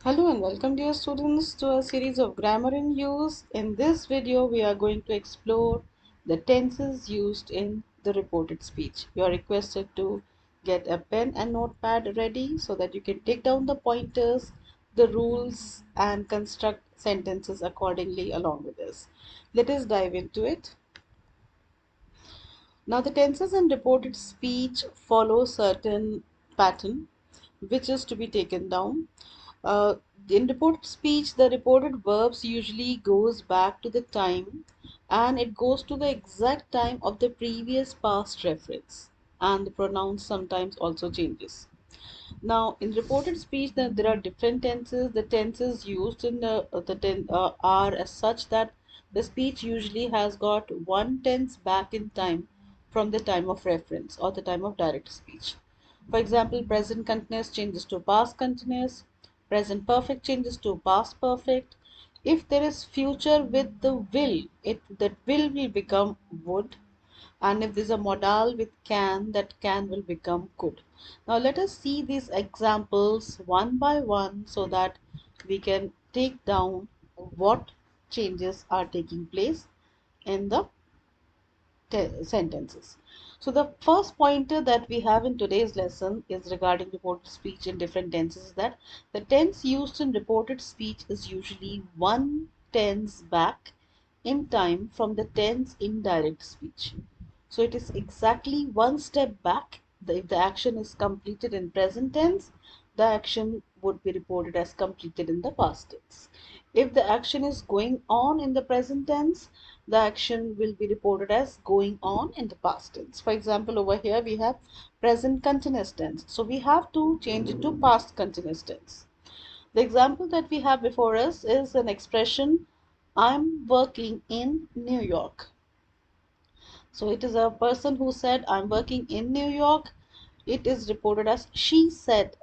Hello and welcome dear students to a series of grammar in use. In this video we are going to explore the tenses used in the reported speech. You are requested to get a pen and notepad ready so that you can take down the pointers, the rules and construct sentences accordingly along with this. Let us dive into it. Now the tenses in reported speech follow certain pattern which is to be taken down. Uh, in reported speech, the reported verbs usually goes back to the time and it goes to the exact time of the previous past reference, and the pronoun sometimes also changes. Now, in reported speech, there are different tenses. The tenses used in are as such that the speech usually has got one tense back in time from the time of reference or the time of direct speech. For example, present continuous changes to past continuous, present perfect changes to past perfect. If there is future with the will, that will become would, and if there's a modal with can, that can will become could. Now let us see these examples one by one so that we can take down what changes are taking place in the sentences. So the first pointer that we have in today's lesson is regarding reported speech in different tenses, that the tense used in reported speech is usually one tense back in time from the tense in direct speech. So it is exactly one step back. If the action is completed in present tense, the action would be reported as completed in the past tense. If the action is going on in the present tense, the action will be reported as going on in the past tense. For example, over here we have present continuous tense. So we have to change it to past continuous tense. The example that we have before us is an expression, I'm working in New York. So it is a person who said, I'm working in New York. It is reported as she said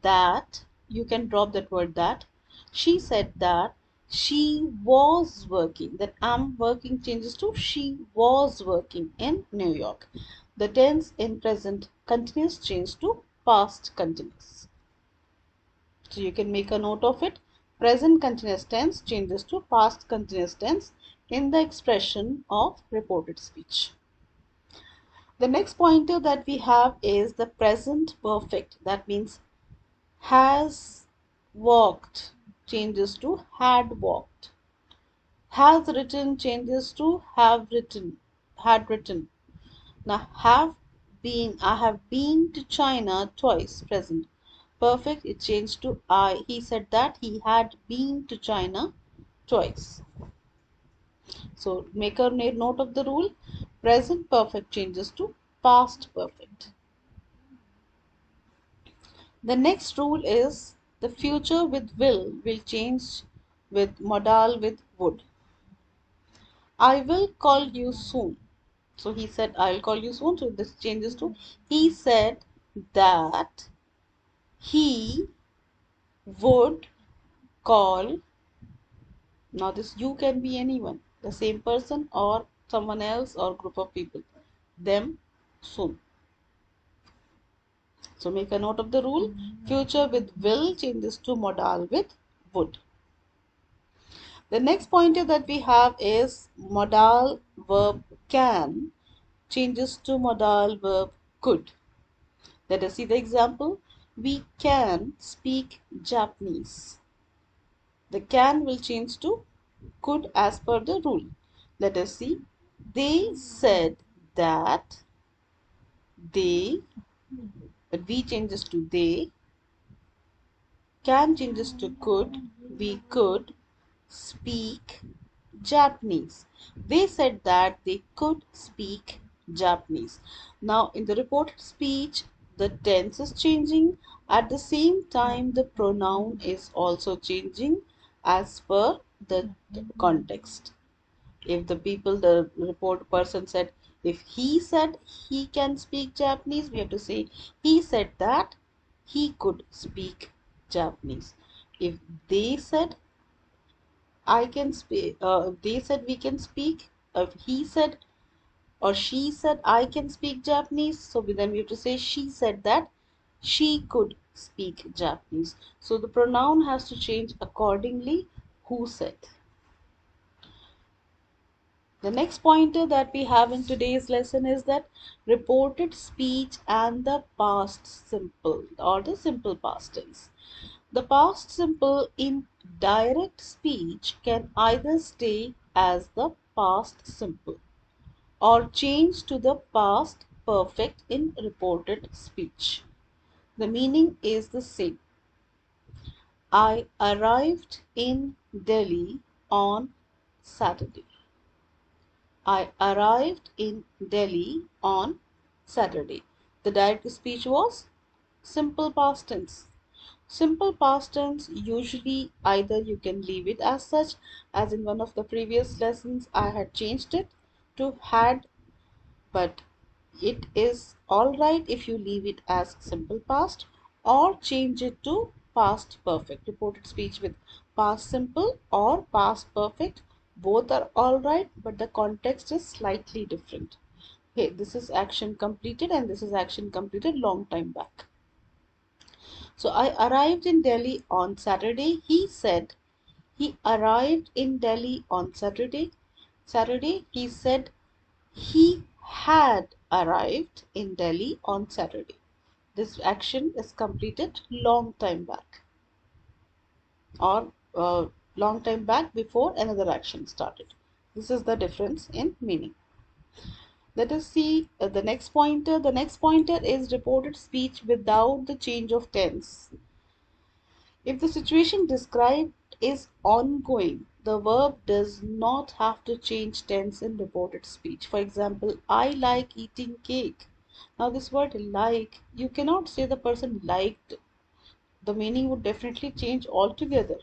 that. You can drop that word that. She said that she was working. That I'm working changes to she was working in New York. The tense in present continuous change to past continuous. So you can make a note of it. Present continuous tense changes to past continuous tense in the expression of reported speech. The next pointer that we have is the present perfect. That means has walked changes to had walked. Has written changes to have written, had written. Now I have been to China twice. Present perfect, it changed to I. He said that he had been to China twice. So make a note of the rule. Present perfect changes to past perfect. The next rule is the future with will change with modal with would. I will call you soon. So he said, I'll call you soon. So this changes to he said that he would call. Now this you can be anyone, the same person or someone else or group of people, them soon. So make a note of the rule. Future with will changes to modal with would. The next pointer that we have is modal verb can changes to modal verb could. Let us see the example. We can speak Japanese. The can will change to could as per the rule. Let us see. They said that they, but we changes to they. Can changes to could. We could speak Japanese. They said that they could speak Japanese. Now, in the reported speech, the tense is changing. At the same time, the pronoun is also changing as per the context. If the report person said, if he said he can speak Japanese, we have to say he said that he could speak Japanese. If they said I can speak, they said we can speak, if he said or she said I can speak Japanese, so then we have to say she said that She could speak Japanese. So the pronoun has to change accordingly. Who said? The next pointer that we have in today's lesson is that reported speech and the past simple or the simple past tense. The past simple in direct speech can either stay as the past simple or change to the past perfect in reported speech. The meaning is the same. I arrived in Delhi on Saturday. I arrived in Delhi on Saturday. The direct speech was simple past tense. Simple past tense usually either you can leave it as such, as in one of the previous lessons I had changed it to had, but it is alright if you leave it as simple past or change it to past perfect. Reported speech with past simple or past perfect, both are alright, but the context is slightly different. Hey, this is action completed and this is action completed long time back. So I arrived in Delhi on Saturday. He said he arrived in Delhi on Saturday. Saturday, he said he had arrived in Delhi on Saturday. This action is completed long time back or long time back before another action started. This is the difference in meaning. Let us see the next pointer. The next pointer is reported speech without the change of tense. If the situation described is ongoing, the verb does not have to change tense in reported speech. For example, I like eating cake. Now, this word like, you cannot say the person liked. The meaning would definitely change altogether.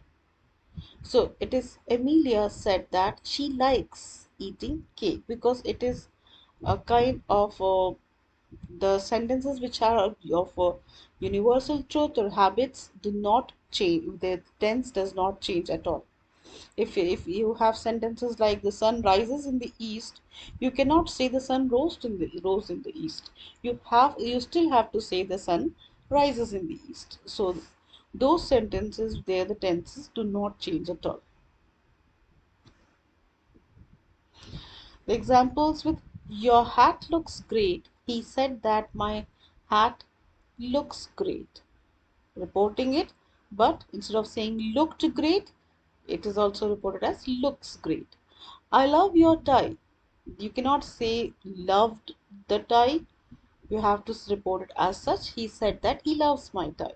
So, it is Emilia said that she likes eating cake because it is a kind of the sentences which are of universal truth or habits do not change. The tense does not change at all. If you have sentences like the sun rises in the east, you cannot say the sun rose in the east. You still have to say the sun rises in the east. So those sentences there, the tenses do not change at all. The examples with your hat looks great. He said that my hat looks great. Reporting it, but instead of saying looked great, it is also reported as looks great. I love your tie. You cannot say loved the tie. You have to report it as such. He said that he loves my tie.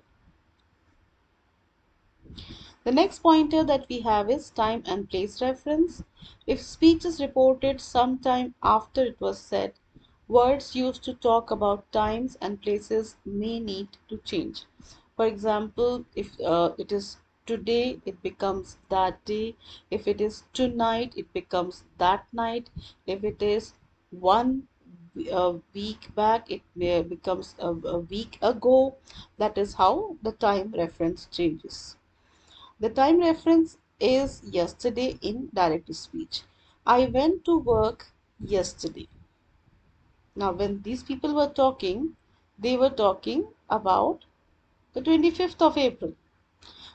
The next pointer that we have is time and place reference. If speech is reported sometime after it was said, words used to talk about times and places may need to change. For example, if it is today, it becomes that day. If it is tonight, it becomes that night. If it is one week back, it becomes a week ago. That is how the time reference changes. The time reference is yesterday in direct speech. I went to work yesterday. Now, when these people were talking, they were talking about the 25th of April.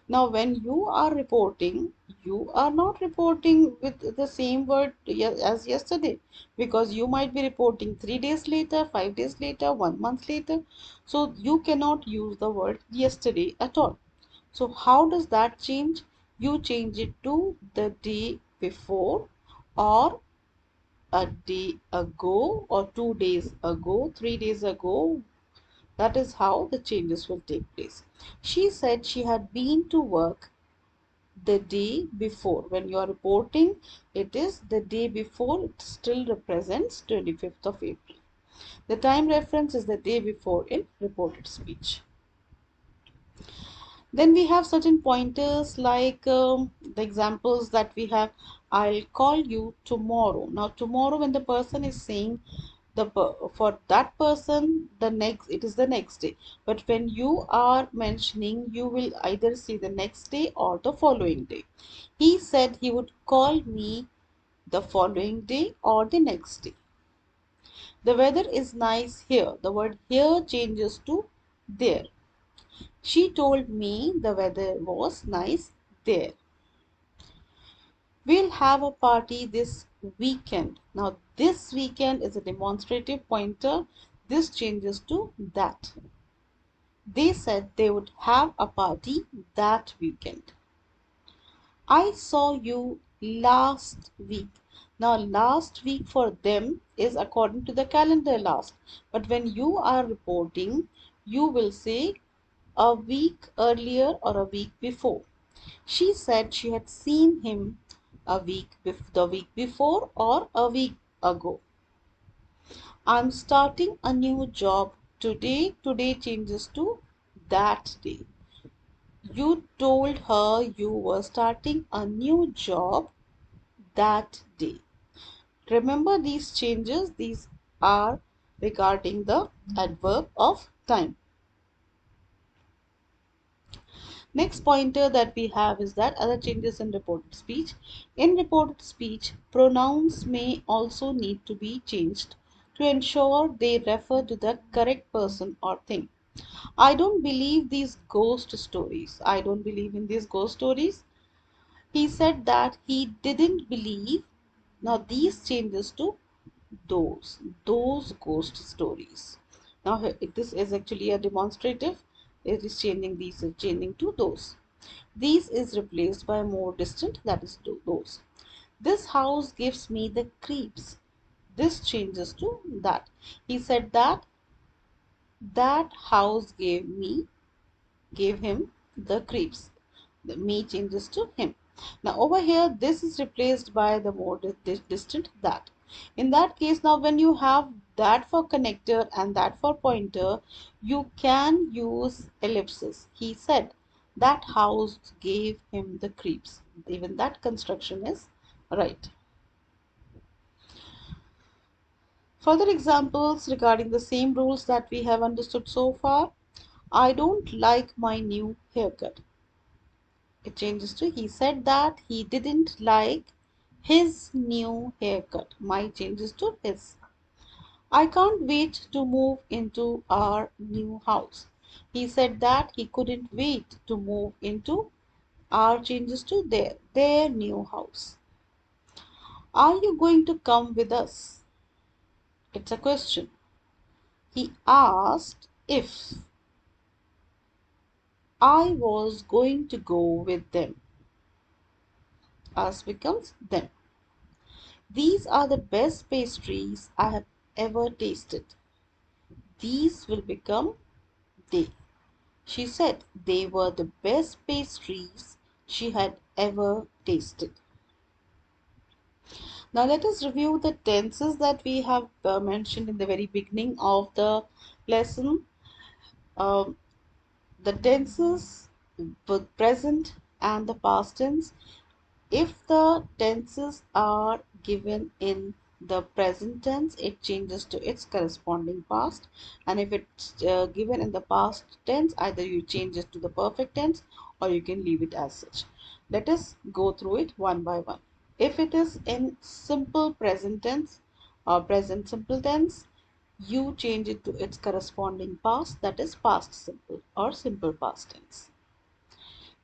Now, when you are reporting, you are not reporting with the same word as yesterday because you might be reporting 3 days later, 5 days later, 1 month later. So, you cannot use the word yesterday at all. So how does that change? You change it to the day before or a day ago or 2 days ago, 3 days ago. That is how the changes will take place. She said she had been to work the day before. When you are reporting, it is the day before. It still represents 25th of April. The time reference is the day before in reported speech. Then we have certain pointers like the examples that we have. I'll call you tomorrow. Now tomorrow, when the person is saying for that person, the next, it is the next day. But when you are mentioning, you will either say the next day or the following day. He said he would call me the following day or the next day. The weather is nice here. The word here changes to there. She told me the weather was nice there. We'll have a party this weekend. Now, this weekend is a demonstrative pointer. This changes to that. They said they would have a party that weekend. I saw you last week. Now, last week for them is according to the calendar last. But when you are reporting, you will say a week earlier or a week before. She said she had seen him the week before or a week ago. I'm starting a new job today. Today changes to that day. You told her you were starting a new job that day. Remember these changes, these are regarding the adverb of time. Next pointer that we have is that other changes in reported speech. In reported speech, pronouns may also need to be changed to ensure they refer to the correct person or thing. I don't believe these ghost stories. I don't believe in these ghost stories. He said that he didn't believe. Now these changes to those ghost stories. Now this is actually a demonstrative. It is changing these is changing to those. These is replaced by more distant, that is those. This house gives me the creeps. This changes to that. He said that that house gave him the creeps. The me changes to him. Now over here, this is replaced by the more distant that. In that case, now when you have that for connector and that for pointer, you can use ellipsis. He said that house gave him the creeps. Even that construction is right. Further examples regarding the same rules that we have understood so far. I don't like my new haircut. It changes to he said that he didn't like his new haircut. My changes to his. I can't wait to move into our new house. He said that he couldn't wait to move into our changes to their new house. Are you going to come with us? It's a question. He asked if I was going to go with them. Us becomes them. These are the best pastries I have ever tasted. These will become they. She said they were the best pastries she had ever tasted. Now let us review the tenses that we have mentioned in the very beginning of the lesson. Um, the tenses, both present and the past tense. If the tenses are given in the present tense, it changes to its corresponding past. And if it's given in the past tense, either you change it to the perfect tense or you can leave it as such. Let us go through it one by one. If it is in simple present tense or present simple tense, you change it to its corresponding past, that is past simple or simple past tense.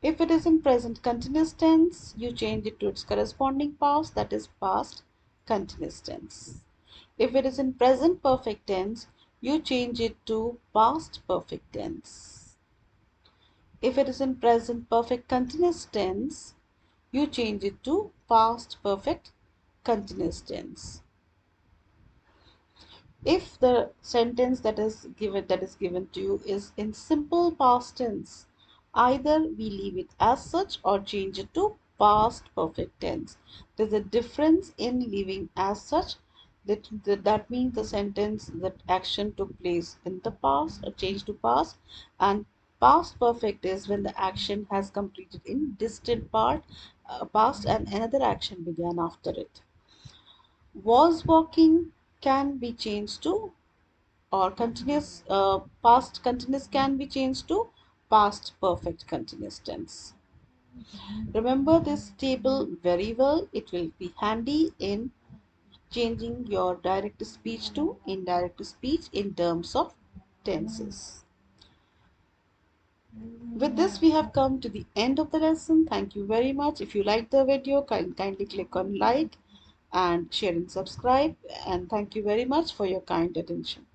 If it is in present continuous tense, you change it to its corresponding past, that is past continuous tense. If it is in present perfect tense, you change it to past perfect tense. If it is in present perfect continuous tense, you change it to past perfect continuous tense. If the sentence that is given to you is in simple past tense, either we leave it as such or change it to past perfect tense. There's a difference in leaving as such. That means the sentence, that action took place in the past or changed to past, and past perfect is when the action has completed in distant past and another action began after it. Was walking can be changed to, or continuous past continuous can be changed to past perfect continuous tense. Remember this table very well. It will be handy in changing your direct speech to indirect speech in terms of tenses. With this, we have come to the end of the lesson. Thank you very much. If you like the video, kindly click on like and share and subscribe. And thank you very much for your kind attention.